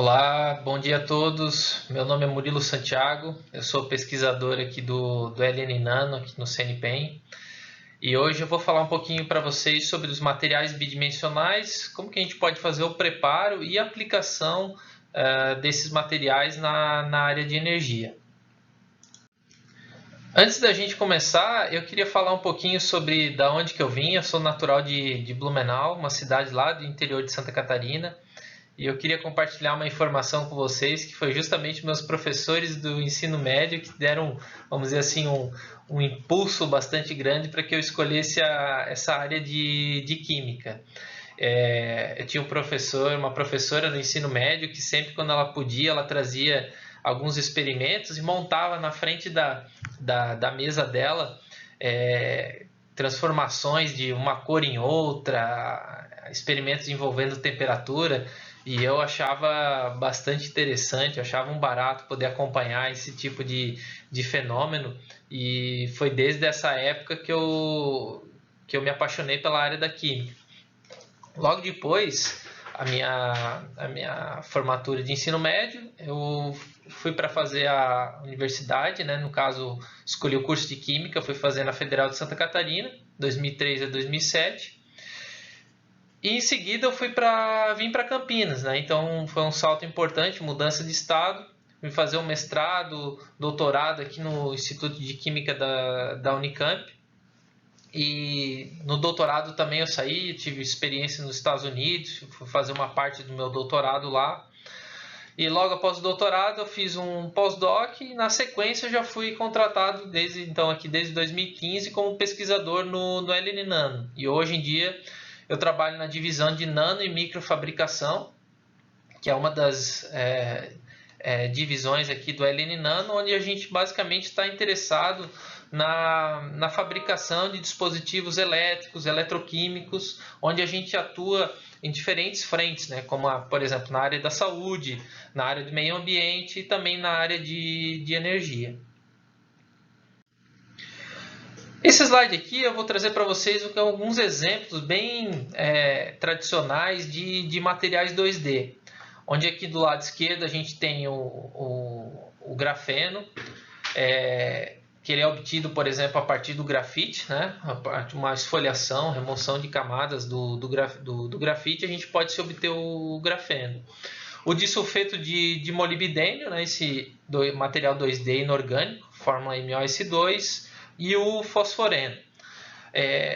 Olá, bom dia a todos. Meu nome é Murilo Santiago, eu sou pesquisador aqui do LN Nano, aqui no CNPEM. E hoje eu vou falar um pouquinho para vocês sobre os materiais bidimensionais, como que a gente pode fazer o preparo e aplicação desses materiais na área de energia. Antes da gente começar, eu queria falar um pouquinho sobre da onde que eu vim. Eu sou natural de Blumenau, uma cidade lá do interior de Santa Catarina. E eu queria compartilhar uma informação com vocês que foi justamente meus professores do ensino médio que deram, vamos dizer assim, um impulso bastante grande para que eu escolhesse essa área de química. Eu tinha uma professora no ensino médio que sempre quando ela podia, ela trazia alguns experimentos e montava na frente da mesa dela transformações de uma cor em outra, experimentos envolvendo temperatura. E eu achava bastante interessante, eu achava um barato poder acompanhar esse tipo de fenômeno. E foi desde essa época que eu me apaixonei pela área da química. Logo depois, a minha formatura de ensino médio, eu fui para fazer a universidade, né? No caso, escolhi o curso de Química, fui fazer na Federal de Santa Catarina, 2003 a 2007. E em seguida eu vim para Campinas, né? Então foi um salto importante, mudança de estado. Fui fazer um mestrado, doutorado aqui no Instituto de Química da Unicamp. E no doutorado também eu saí, tive experiência nos Estados Unidos, fui fazer uma parte do meu doutorado lá. E logo após o doutorado eu fiz um pós-doc e na sequência eu já fui contratado desde 2015 como pesquisador no LN Nano. E hoje em dia eu trabalho na divisão de nano e microfabricação, que é uma das divisões aqui do LN Nano, onde a gente basicamente está interessado na fabricação de dispositivos elétricos, eletroquímicos, onde a gente atua em diferentes frentes, né? Como, por exemplo, na área da saúde, na área do meio ambiente e também na área de energia. Esse slide aqui eu vou trazer para vocês alguns exemplos bem tradicionais de materiais 2D. Onde aqui do lado esquerdo a gente tem o grafeno, que ele é obtido, por exemplo, a partir do grafite, né? Uma esfoliação, remoção de camadas do grafite, a gente pode se obter o grafeno. O disulfeto de molibdênio, né? Esse material 2D inorgânico, fórmula MoS2, e o fosforeno.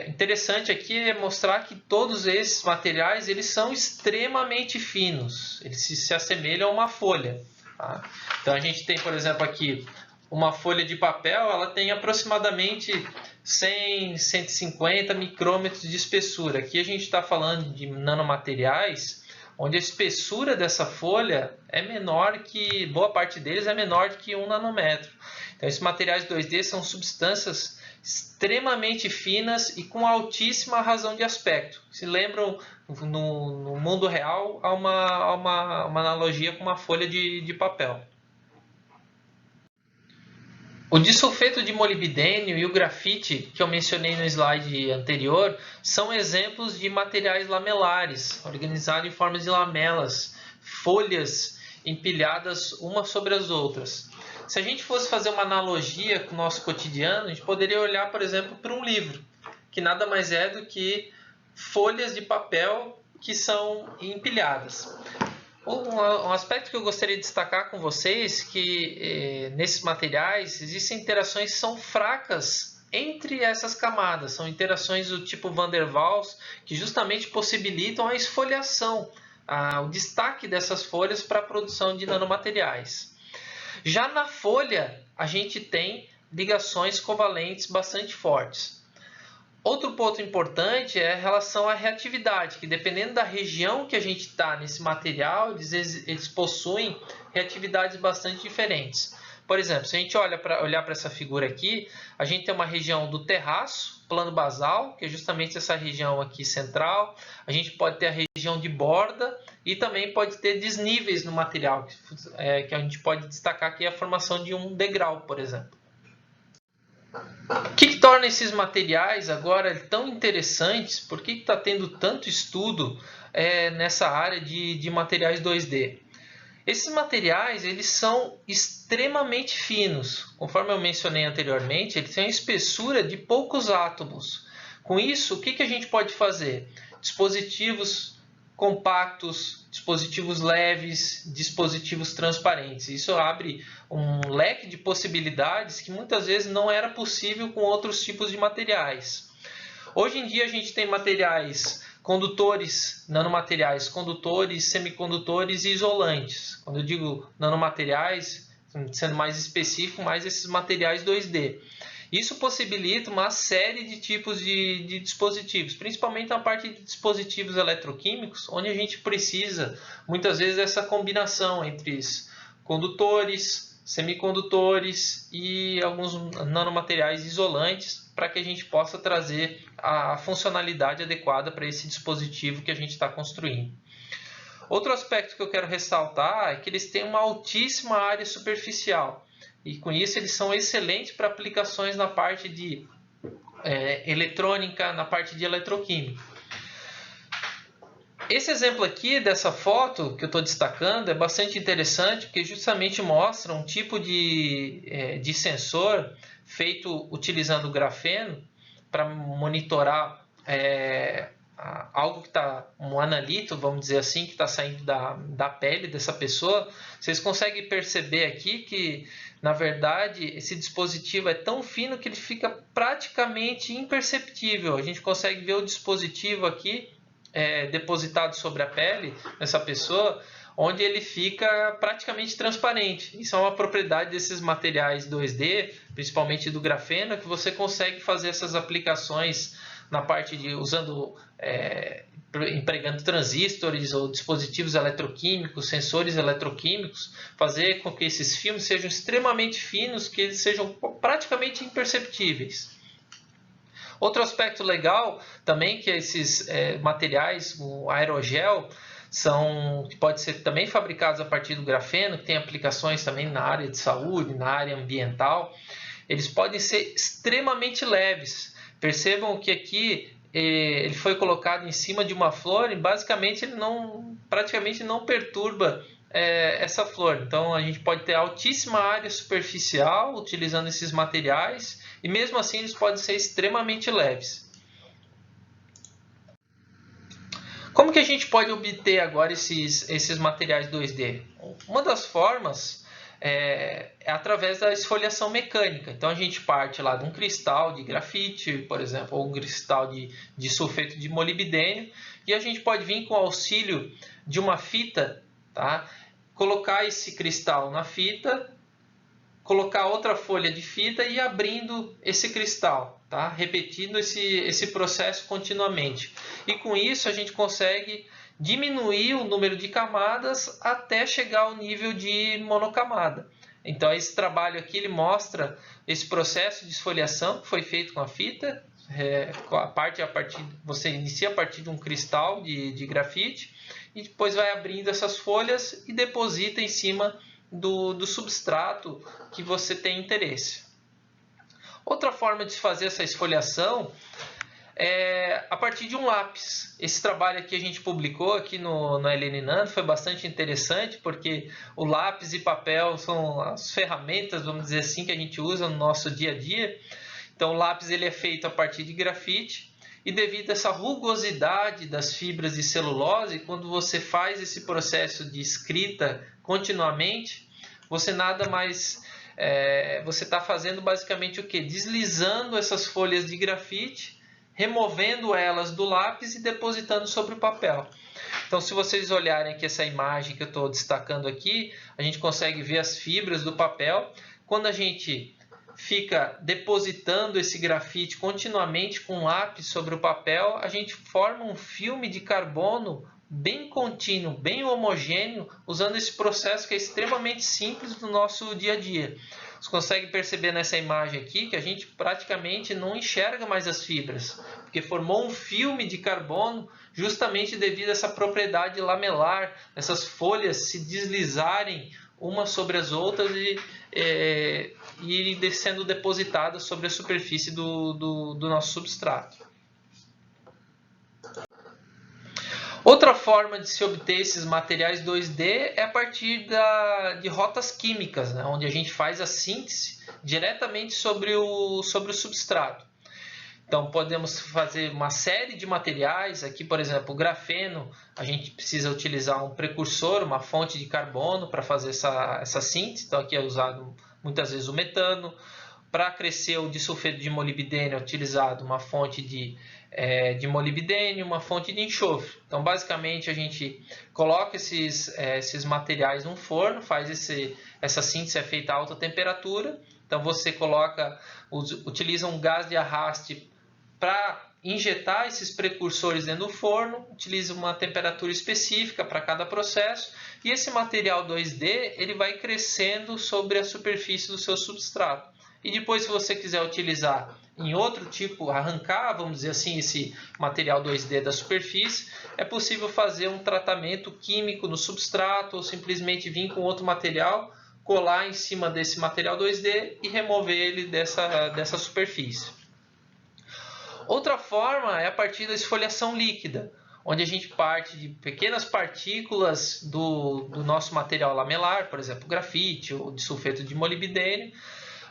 Interessante aqui é mostrar que todos esses materiais eles são extremamente finos, eles se assemelham a uma folha. Tá? Então a gente tem, por exemplo, aqui uma folha de papel, ela tem aproximadamente 100, 150 micrômetros de espessura. Aqui a gente está falando de nanomateriais, onde a espessura dessa folha é menor que, boa parte deles é menor do que 1 nanômetro. Então esses materiais 2D são substâncias extremamente finas e com altíssima razão de aspecto. Se lembram, no mundo real, há uma analogia com uma folha de papel. O disulfeto de molibdênio e o grafite, que eu mencionei no slide anterior, são exemplos de materiais lamelares, organizados em formas de lamelas, folhas empilhadas umas sobre as outras. Se a gente fosse fazer uma analogia com o nosso cotidiano, a gente poderia olhar, por exemplo, para um livro, que nada mais é do que folhas de papel que são empilhadas. Um aspecto que eu gostaria de destacar com vocês é que nesses materiais existem interações que são fracas entre essas camadas. São interações do tipo Van der Waals que justamente possibilitam a esfoliação, o destaque dessas folhas para a produção de nanomateriais. Já na folha, a gente tem ligações covalentes bastante fortes. Outro ponto importante é a relação à reatividade, que dependendo da região que a gente está nesse material, eles possuem reatividades bastante diferentes. Por exemplo, se a gente olhar para essa figura aqui, a gente tem uma região do terraço, plano basal, que é justamente essa região aqui central. A gente pode ter a região de borda e também pode ter desníveis no material, que a gente pode destacar aqui a formação de um degrau, por exemplo. O que torna esses materiais agora tão interessantes? Por que está tendo tanto estudo nessa área de materiais 2D? Esses materiais eles são extremamente finos. Conforme eu mencionei anteriormente, eles têm uma espessura de poucos átomos. Com isso, o que a gente pode fazer? Dispositivos compactos, dispositivos leves, dispositivos transparentes. Isso abre um leque de possibilidades que muitas vezes não era possível com outros tipos de materiais. Hoje em dia a gente tem materiais condutores, nanomateriais, condutores, semicondutores e isolantes. Quando eu digo nanomateriais, sendo mais específico, mais esses materiais 2D. Isso possibilita uma série de tipos de dispositivos, principalmente na parte de dispositivos eletroquímicos, onde a gente precisa, muitas vezes, dessa combinação entre condutores, semicondutores e alguns nanomateriais isolantes para que a gente possa trazer a funcionalidade adequada para esse dispositivo que a gente está construindo. Outro aspecto que eu quero ressaltar é que eles têm uma altíssima área superficial e com isso eles são excelentes para aplicações na parte de eletrônica, na parte de eletroquímica. Esse exemplo aqui dessa foto que eu estou destacando é bastante interessante porque justamente mostra um tipo de sensor feito utilizando grafeno para monitorar algo que está, um analito, vamos dizer assim, que está saindo da pele dessa pessoa. Vocês conseguem perceber aqui que, na verdade, esse dispositivo é tão fino que ele fica praticamente imperceptível. A gente consegue ver o dispositivo aqui depositado sobre a pele dessa pessoa, onde ele fica praticamente transparente. Isso é uma propriedade desses materiais 2D, principalmente do grafeno, que você consegue fazer essas aplicações na parte de empregando transistores ou dispositivos eletroquímicos, sensores eletroquímicos, fazer com que esses filmes sejam extremamente finos, que eles sejam praticamente imperceptíveis. Outro aspecto legal também que esses materiais, o aerogel, que pode ser também fabricados a partir do grafeno, que tem aplicações também na área de saúde, na área ambiental. Eles podem ser extremamente leves. Percebam que aqui ele foi colocado em cima de uma flor e basicamente ele praticamente não perturba essa flor. Então a gente pode ter altíssima área superficial utilizando esses materiais e mesmo assim eles podem ser extremamente leves. Como que a gente pode obter agora esses materiais 2D? Uma das formas é através da esfoliação mecânica. Então a gente parte lá de um cristal de grafite, por exemplo, ou um cristal de sulfeto de molibdênio, e a gente pode vir com o auxílio de uma fita, tá? Colocar esse cristal na fita, colocar outra folha de fita e ir abrindo esse cristal, tá? Repetindo esse processo continuamente. E com isso a gente consegue diminuir o número de camadas até chegar ao nível de monocamada. Então esse trabalho aqui ele mostra esse processo de esfoliação que foi feito com a fita. Você inicia a partir de um cristal de grafite e depois vai abrindo essas folhas e deposita em cima do substrato que você tem interesse. Outra forma de se fazer essa esfoliação é a partir de um lápis. Esse trabalho aqui a gente publicou aqui no LN Nano, foi bastante interessante porque o lápis e papel são as ferramentas, vamos dizer assim, que a gente usa no nosso dia a dia. Então o lápis ele é feito a partir de grafite e devido a essa rugosidade das fibras de celulose, quando você faz esse processo de escrita continuamente, você nada mais você está fazendo basicamente o que? Deslizando essas folhas de grafite, removendo elas do lápis e depositando sobre o papel. Então, se vocês olharem aqui essa imagem que eu estou destacando aqui, a gente consegue ver as fibras do papel. Quando a gente fica depositando esse grafite continuamente com lápis sobre o papel, a gente forma um filme de carbono bem contínuo, bem homogêneo, usando esse processo que é extremamente simples do nosso dia a dia. Você consegue perceber nessa imagem aqui que a gente praticamente não enxerga mais as fibras, porque formou um filme de carbono justamente devido a essa propriedade lamelar, essas folhas se deslizarem umas sobre as outras e irem sendo depositadas sobre a superfície do nosso substrato. Outra forma de se obter esses materiais 2D é a partir de rotas químicas, né? Onde a gente faz a síntese diretamente sobre o substrato. Então, podemos fazer uma série de materiais. Aqui, por exemplo, o grafeno, a gente precisa utilizar um precursor, uma fonte de carbono para fazer essa síntese. Então, aqui é usado muitas vezes o metano. Para crescer o disulfeto de molibdênio é utilizado uma fonte de molibdênio, uma fonte de enxofre. Então, basicamente, a gente coloca esses materiais num forno, faz essa síntese, é feita a alta temperatura. Então, você utiliza um gás de arraste para injetar esses precursores dentro do forno, utiliza uma temperatura específica para cada processo, e esse material 2D ele vai crescendo sobre a superfície do seu substrato. E depois, se você quiser utilizar em outro tipo, arrancar, vamos dizer assim, esse material 2D da superfície, é possível fazer um tratamento químico no substrato ou simplesmente vir com outro material, colar em cima desse material 2D e remover ele dessa superfície. Outra forma é a partir da esfoliação líquida, onde a gente parte de pequenas partículas do nosso material lamelar, por exemplo, grafite ou disulfeto de molibdênio.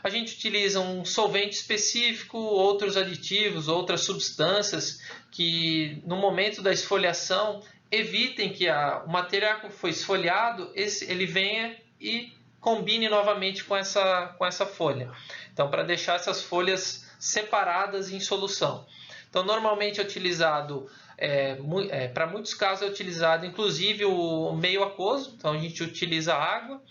A gente utiliza um solvente específico, outros aditivos, outras substâncias que no momento da esfoliação evitem que o material que foi esfoliado ele venha e combine novamente com essa folha. Então, para deixar essas folhas separadas em solução. Então, normalmente é utilizado, para muitos casos é utilizado inclusive o meio aquoso, então a gente utiliza água.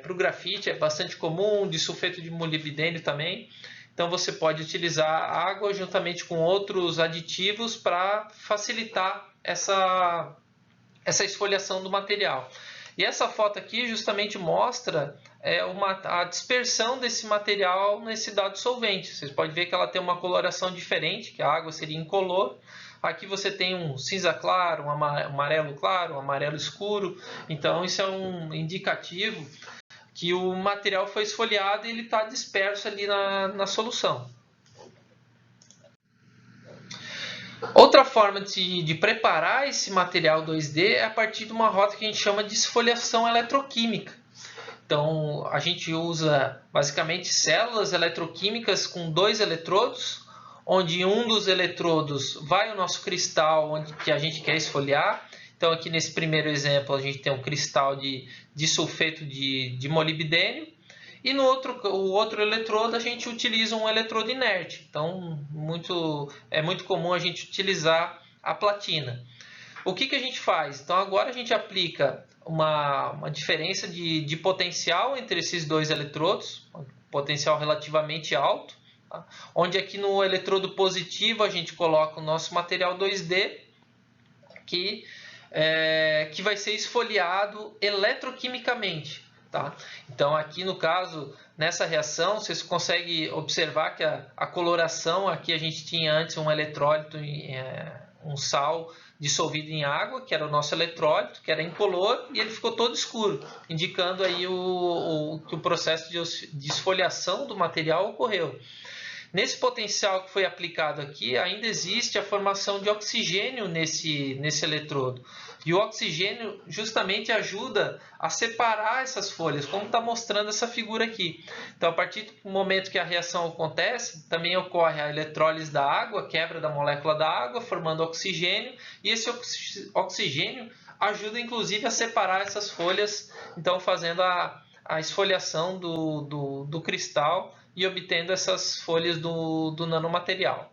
Para o grafite é bastante comum, disulfeto de molibdênio também. Então você pode utilizar água juntamente com outros aditivos para facilitar essa esfoliação do material. E essa foto aqui justamente mostra a dispersão desse material nesse dado solvente. Vocês podem ver que ela tem uma coloração diferente, que a água seria incolor. Aqui você tem um cinza claro, um amarelo claro, um amarelo escuro. Então isso é um indicativo que o material foi esfoliado e ele está disperso ali na solução. Outra forma de preparar esse material 2D é a partir de uma rota que a gente chama de esfoliação eletroquímica. Então a gente usa basicamente células eletroquímicas com 2 eletrodos, onde um dos eletrodos vai o nosso cristal que a gente quer esfoliar. Então aqui nesse primeiro exemplo a gente tem um cristal de sulfeto de molibdênio. E no o outro eletrodo a gente utiliza um eletrodo inerte. Então é muito comum a gente utilizar a platina. O que a gente faz? Então agora a gente aplica uma diferença de potencial entre esses 2 eletrodos, um potencial relativamente alto, tá? Onde aqui no eletrodo positivo a gente coloca o nosso material 2D, que vai ser esfoliado eletroquimicamente. Tá? Então aqui no caso, nessa reação, vocês conseguem observar que a coloração, aqui a gente tinha antes um eletrólito, um sal dissolvido em água, que era o nosso eletrólito, que era incolor, e ele ficou todo escuro, indicando aí que o processo de esfoliação do material ocorreu. Nesse potencial que foi aplicado aqui, ainda existe a formação de oxigênio nesse eletrodo. E o oxigênio justamente ajuda a separar essas folhas, como está mostrando essa figura aqui. Então, a partir do momento que a reação acontece, também ocorre a eletrólise da água, a quebra da molécula da água, formando oxigênio. E esse oxigênio ajuda, inclusive, a separar essas folhas, então fazendo a esfoliação do cristal e obtendo essas folhas do nanomaterial.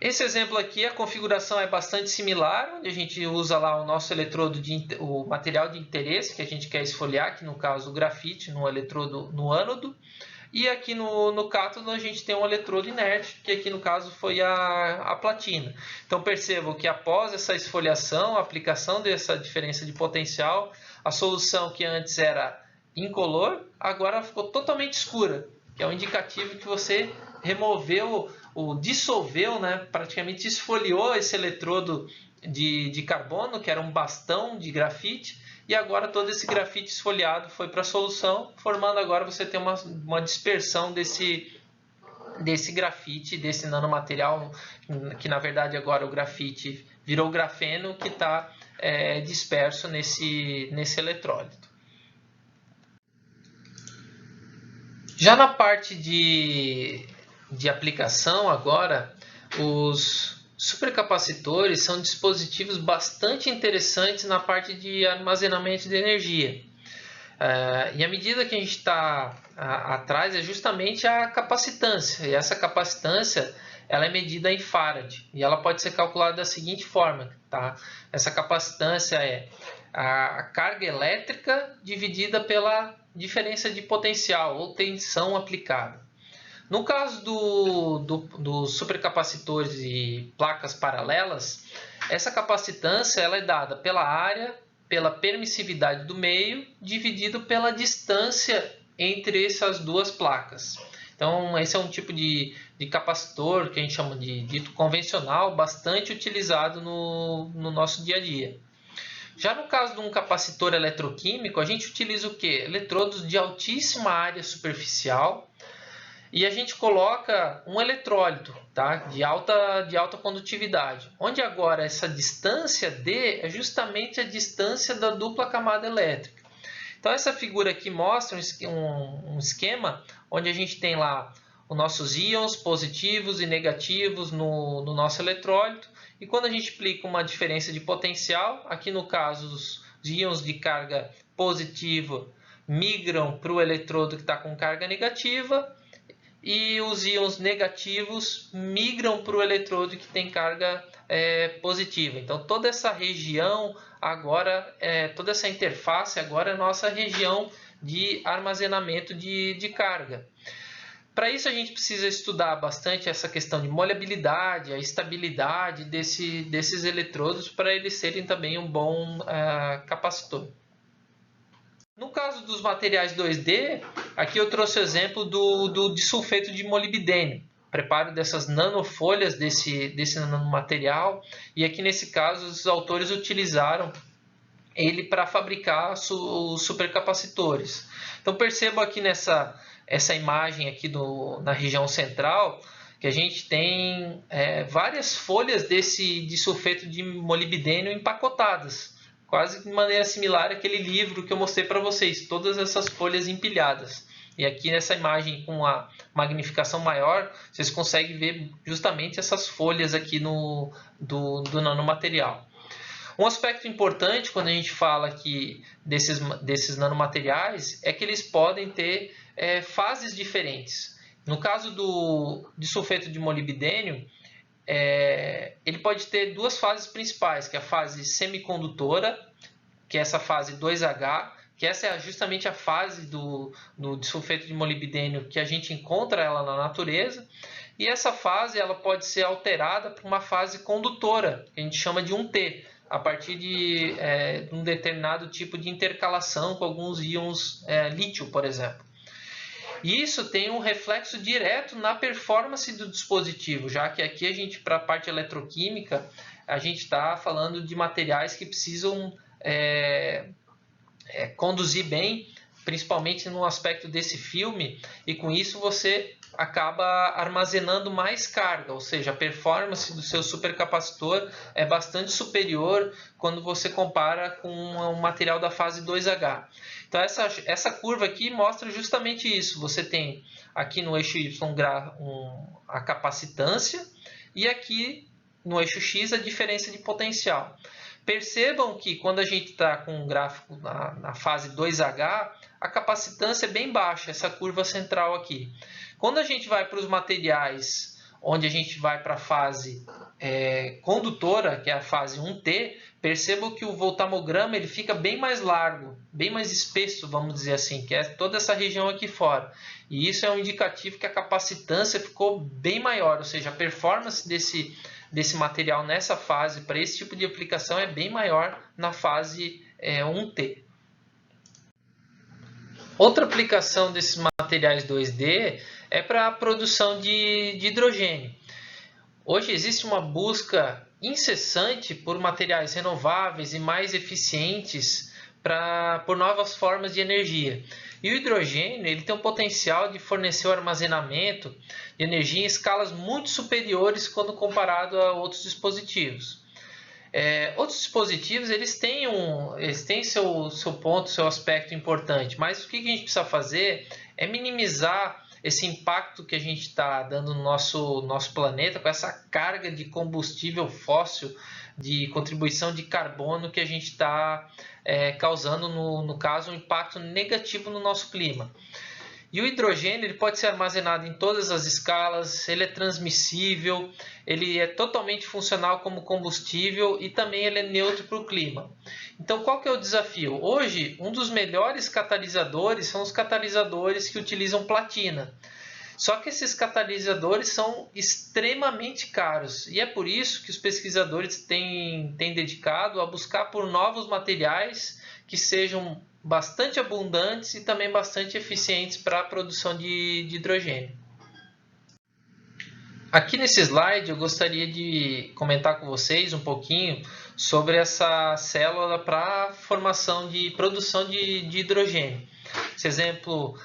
Esse exemplo aqui, a configuração é bastante similar, onde a gente usa lá o nosso eletrodo, o material de interesse que a gente quer esfoliar, que no caso o grafite, no eletrodo no ânodo. E aqui no cátodo a gente tem um eletrodo inerte, que aqui no caso foi a platina. Então percebam que após essa esfoliação, a aplicação dessa diferença de potencial, a solução que antes era incolor, agora ficou totalmente escura, que é um indicativo que você removeu, dissolveu, né, praticamente esfoliou esse eletrodo de carbono, que era um bastão de grafite, e agora todo esse grafite esfoliado foi para a solução, formando agora você tem uma dispersão desse grafite, desse nanomaterial, que na verdade agora o grafite virou grafeno que está disperso nesse eletrólito. Já na parte de aplicação agora, os supercapacitores são dispositivos bastante interessantes na parte de armazenamento de energia. E a medida que a gente está atrás é justamente a capacitância. E essa capacitância ela é medida em farad e ela pode ser calculada da seguinte forma. Tá? Essa capacitância é a carga elétrica dividida pela diferença de potencial ou tensão aplicada. No caso dos supercapacitores e placas paralelas, essa capacitância ela é dada pela área, pela permissividade do meio, dividido pela distância entre essas duas placas. Então, esse é um tipo de capacitor que a gente chama de dito convencional, bastante utilizado no nosso dia a dia. Já no caso de um capacitor eletroquímico, a gente utiliza o quê? Eletrodos de altíssima área superficial e a gente coloca um eletrólito, tá? de alta condutividade, onde agora essa distância D é justamente a distância da dupla camada elétrica. Então essa figura aqui mostra um esquema onde a gente tem lá os nossos íons positivos e negativos no nosso eletrólito. E quando a gente aplica uma diferença de potencial, aqui no caso os íons de carga positiva migram para o eletrodo que está com carga negativa e os íons negativos migram para o eletrodo que tem carga positiva. Então toda essa região agora, toda essa interface agora é nossa região de armazenamento de carga. Para isso a gente precisa estudar bastante essa questão de molebilidade, a estabilidade desses eletrodos para eles serem também um bom capacitor. No caso dos materiais 2D, aqui eu trouxe o exemplo do disulfeto de molibdênio, preparo dessas nanofolhas desse nanomaterial, e aqui nesse caso os autores utilizaram ele para fabricar os supercapacitores. Então perceba aqui essa imagem aqui na região central, que a gente tem várias folhas desse disulfeto de molibdênio empacotadas, quase de maneira similar àquele livro que eu mostrei para vocês, todas essas folhas empilhadas. E aqui nessa imagem com a magnificação maior, vocês conseguem ver justamente essas folhas aqui do nanomaterial. Um aspecto importante quando a gente fala aqui desses nanomateriais é que eles podem ter fases diferentes. No caso do disulfeto de molibdênio, ele pode ter duas fases principais, que é a fase semicondutora, que é essa fase 2H, que essa é justamente a fase do disulfeto de molibdênio que a gente encontra ela na natureza, e essa fase ela pode ser alterada para uma fase condutora, que a gente chama de 1T, a partir de um determinado tipo de intercalação com alguns íons lítio, por exemplo. E isso tem um reflexo direto na performance do dispositivo, já que aqui a gente, para a parte eletroquímica, a gente está falando de materiais que precisam conduzir bem, principalmente no aspecto desse filme, e com isso você acaba armazenando mais carga, ou seja, a performance do seu supercapacitor é bastante superior quando você compara com um material da fase 2H. Então essa curva aqui mostra justamente isso. Você tem aqui no eixo Y a capacitância e aqui no eixo X a diferença de potencial. Percebam que quando a gente está com um gráfico na fase 2H, a capacitância é bem baixa, essa curva central aqui. Quando a gente vai para os materiais onde a gente vai para a fase condutora, que é a fase 1T, percebam que o voltammograma ele fica bem mais largo, bem mais espesso, vamos dizer assim, que é toda essa região aqui fora. E isso é um indicativo que a capacitância ficou bem maior, ou seja, a performance desse material nessa fase, para esse tipo de aplicação, é bem maior na fase 1T. Outra aplicação desses materiais 2D é para a produção de hidrogênio. Hoje existe uma busca incessante por materiais renováveis e mais eficientes por novas formas de energia. E o hidrogênio ele tem o potencial de fornecer o armazenamento de energia em escalas muito superiores quando comparado a outros dispositivos. Outros dispositivos, eles têm seu ponto, seu aspecto importante, mas o que a gente precisa fazer é minimizar esse impacto que a gente está dando no nosso planeta com essa carga de combustível fóssil, de contribuição de carbono que a gente está causando, no caso, um impacto negativo no nosso clima. E o hidrogênio ele pode ser armazenado em todas as escalas, ele é transmissível, ele é totalmente funcional como combustível e também ele é neutro para o clima. Então, qual que é o desafio? Hoje, um dos melhores catalisadores são os catalisadores que utilizam platina. Só que esses catalisadores são extremamente caros e é por isso que os pesquisadores têm dedicado a buscar por novos materiais que sejam bastante abundantes e também bastante eficientes para a produção de hidrogênio. Aqui nesse slide eu gostaria de comentar com vocês um pouquinho sobre essa célula para formação de produção de hidrogênio. Esse exemplo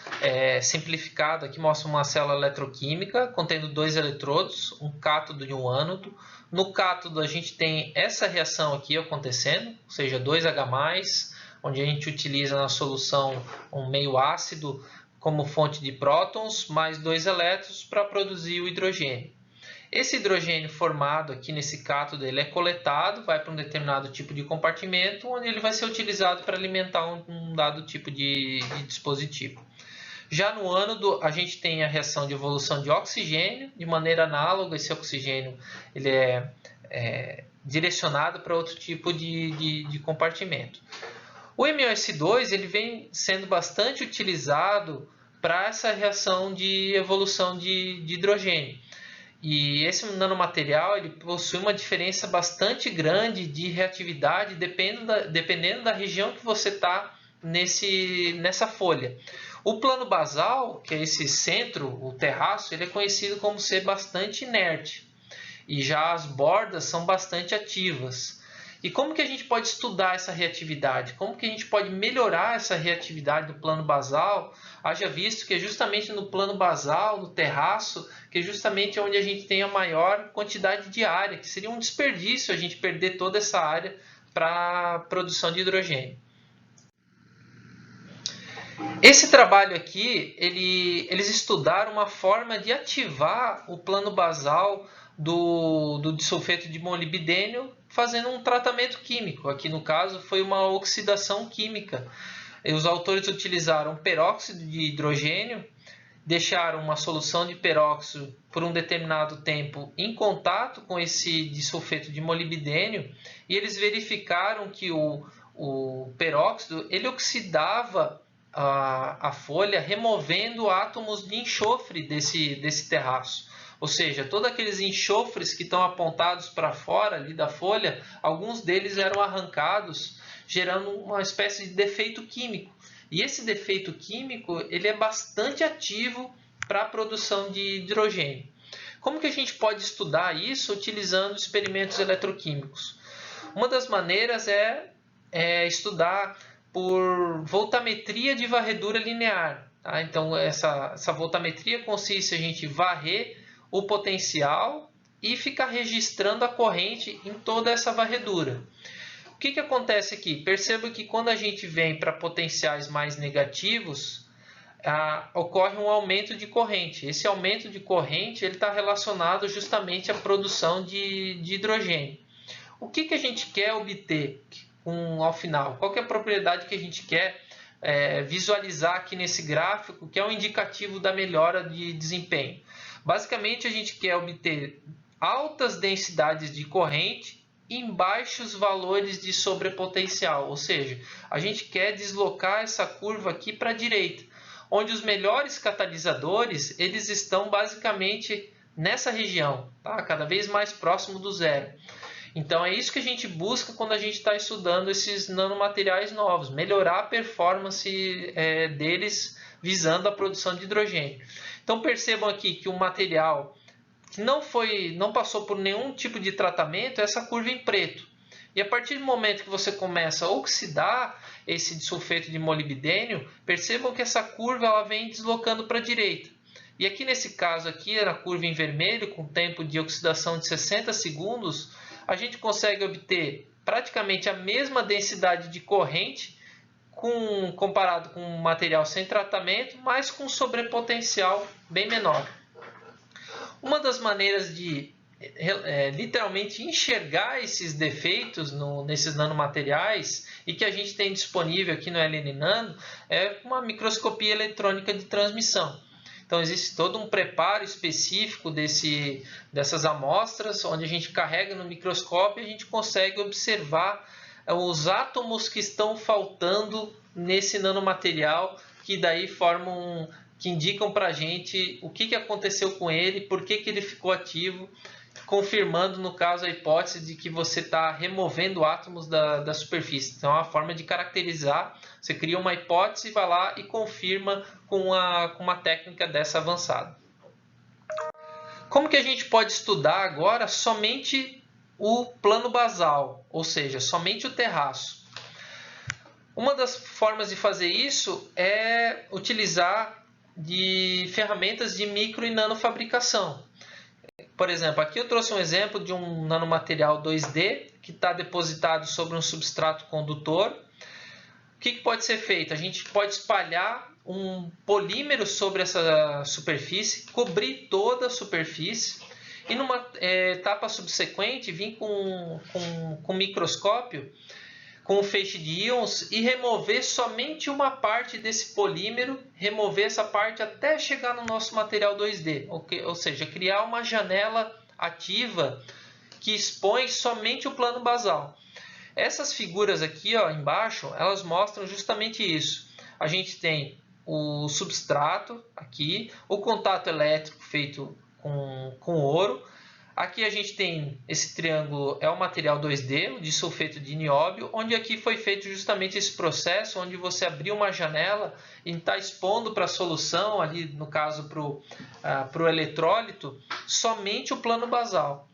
simplificado aqui mostra uma célula eletroquímica contendo 2 eletrodos, um cátodo e um ânodo. No cátodo a gente tem essa reação aqui acontecendo, ou seja, 2H+, onde a gente utiliza na solução um meio ácido como fonte de prótons, mais 2 elétrons para produzir o hidrogênio. Esse hidrogênio formado aqui nesse cátodo ele é coletado, vai para um determinado tipo de compartimento, onde ele vai ser utilizado para alimentar um dado tipo de dispositivo. Já no ânodo, a gente tem a reação de evolução de oxigênio, de maneira análoga, esse oxigênio ele é direcionado para outro tipo de compartimento. O MOS2 ele vem sendo bastante utilizado para essa reação de evolução de hidrogênio. E esse nanomaterial ele possui uma diferença bastante grande de reatividade dependendo da região que você está nessa folha. O plano basal, que é esse centro, o terraço, ele é conhecido como ser bastante inerte. E já as bordas são bastante ativas. E como que a gente pode estudar essa reatividade? Como que a gente pode melhorar essa reatividade do plano basal? Haja visto que é justamente no plano basal, no terraço, que é justamente onde a gente tem a maior quantidade de área, que seria um desperdício a gente perder toda essa área para a produção de hidrogênio. Esse trabalho aqui, eles estudaram uma forma de ativar o plano basal do disulfeto de molibdênio fazendo um tratamento químico. Aqui no caso foi uma oxidação química. E os autores utilizaram peróxido de hidrogênio, deixaram uma solução de peróxido por um determinado tempo em contato com esse disulfeto de molibdênio e eles verificaram que o peróxido ele oxidava a folha removendo átomos de enxofre desse terraço. Ou seja, todos aqueles enxofres que estão apontados para fora ali da folha, alguns deles eram arrancados, gerando uma espécie de defeito químico. E esse defeito químico ele é bastante ativo para a produção de hidrogênio. Como que a gente pode estudar isso utilizando experimentos eletroquímicos? Uma das maneiras é estudar por voltametria de varredura linear. Tá? Então, essa voltametria consiste em a gente varrer o potencial e ficar registrando a corrente em toda essa varredura. O que acontece aqui? Perceba que quando a gente vem para potenciais mais negativos, ocorre um aumento de corrente. Esse aumento de corrente está relacionado justamente à produção de hidrogênio. O que a gente quer obter ao final? Qual que é a propriedade que a gente quer visualizar aqui nesse gráfico, que é um indicativo da melhora de desempenho? Basicamente, a gente quer obter altas densidades de corrente em baixos valores de sobrepotencial, ou seja, a gente quer deslocar essa curva aqui para a direita, onde os melhores catalisadores eles estão basicamente nessa região, tá? Cada vez mais próximo do zero. Então é isso que a gente busca quando a gente está estudando esses nanomateriais novos, melhorar a performance deles visando a produção de hidrogênio. Então percebam aqui que o material que não passou por nenhum tipo de tratamento é essa curva em preto. E a partir do momento que você começa a oxidar esse disulfeto de molibdênio, percebam que essa curva ela vem deslocando para a direita. E aqui nesse caso aqui, na curva em vermelho, com tempo de oxidação de 60 segundos, a gente consegue obter praticamente a mesma densidade de corrente comparado com um material sem tratamento, mas com sobrepotencial bem menor. Uma das maneiras de literalmente enxergar esses defeitos nesses nanomateriais e que a gente tem disponível aqui no LN Nano é uma microscopia eletrônica de transmissão. Então existe todo um preparo específico dessas amostras, onde a gente carrega no microscópio e a gente consegue observar os átomos que estão faltando nesse nanomaterial, que daí que indicam para a gente o que aconteceu com ele, por que ele ficou ativo, confirmando, no caso, a hipótese de que você está removendo átomos da superfície. Então, é uma forma de caracterizar. Você cria uma hipótese, vai lá e confirma com uma técnica dessa avançada. Como que a gente pode estudar agora somente o plano basal, ou seja, somente o terraço? Uma das formas de fazer isso é utilizar de ferramentas de micro e nanofabricação. Por exemplo, aqui eu trouxe um exemplo de um nanomaterial 2D que está depositado sobre um substrato condutor. O que pode ser feito? A gente pode espalhar um polímero sobre essa superfície, cobrir toda a superfície e numa etapa subsequente vir com microscópio, com um feixe de íons e remover somente uma parte desse polímero, remover essa parte até chegar no nosso material 2D, ou seja, criar uma janela ativa que expõe somente o plano basal. Essas figuras aqui, ó, embaixo, elas mostram justamente isso. A gente tem o substrato aqui, o contato elétrico feito com ouro. Aqui a gente tem esse triângulo, é o material 2D, o disulfeto de nióbio, onde aqui foi feito justamente esse processo, onde você abriu uma janela e está expondo para a solução, ali no caso para o eletrólito, somente o plano basal.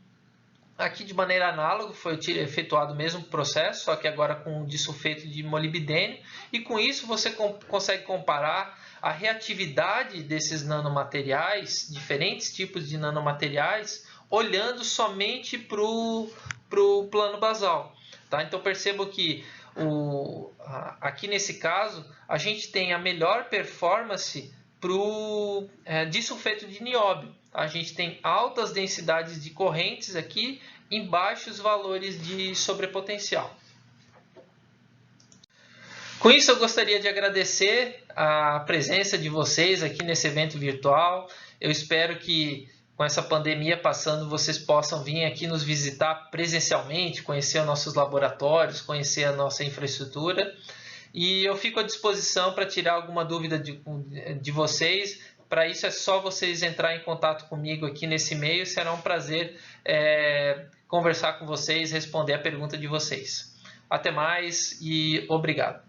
Aqui de maneira análoga foi efetuado o mesmo processo, só que agora com o disulfeto de molibdênio, e com isso você consegue comparar a reatividade desses nanomateriais, diferentes tipos de nanomateriais, olhando somente para o plano basal. Tá? Então percebo que aqui nesse caso a gente tem a melhor performance para o disulfeto de nióbio. A gente tem altas densidades de correntes aqui em baixos valores de sobrepotencial. Com isso eu gostaria de agradecer a presença de vocês aqui nesse evento virtual. Eu espero que com essa pandemia passando, vocês possam vir aqui nos visitar presencialmente, conhecer os nossos laboratórios, conhecer a nossa infraestrutura. E eu fico à disposição para tirar alguma dúvida de vocês. Para isso é só vocês entrarem em contato comigo aqui nesse e-mail. Será um prazer conversar com vocês, responder a pergunta de vocês. Até mais e obrigado.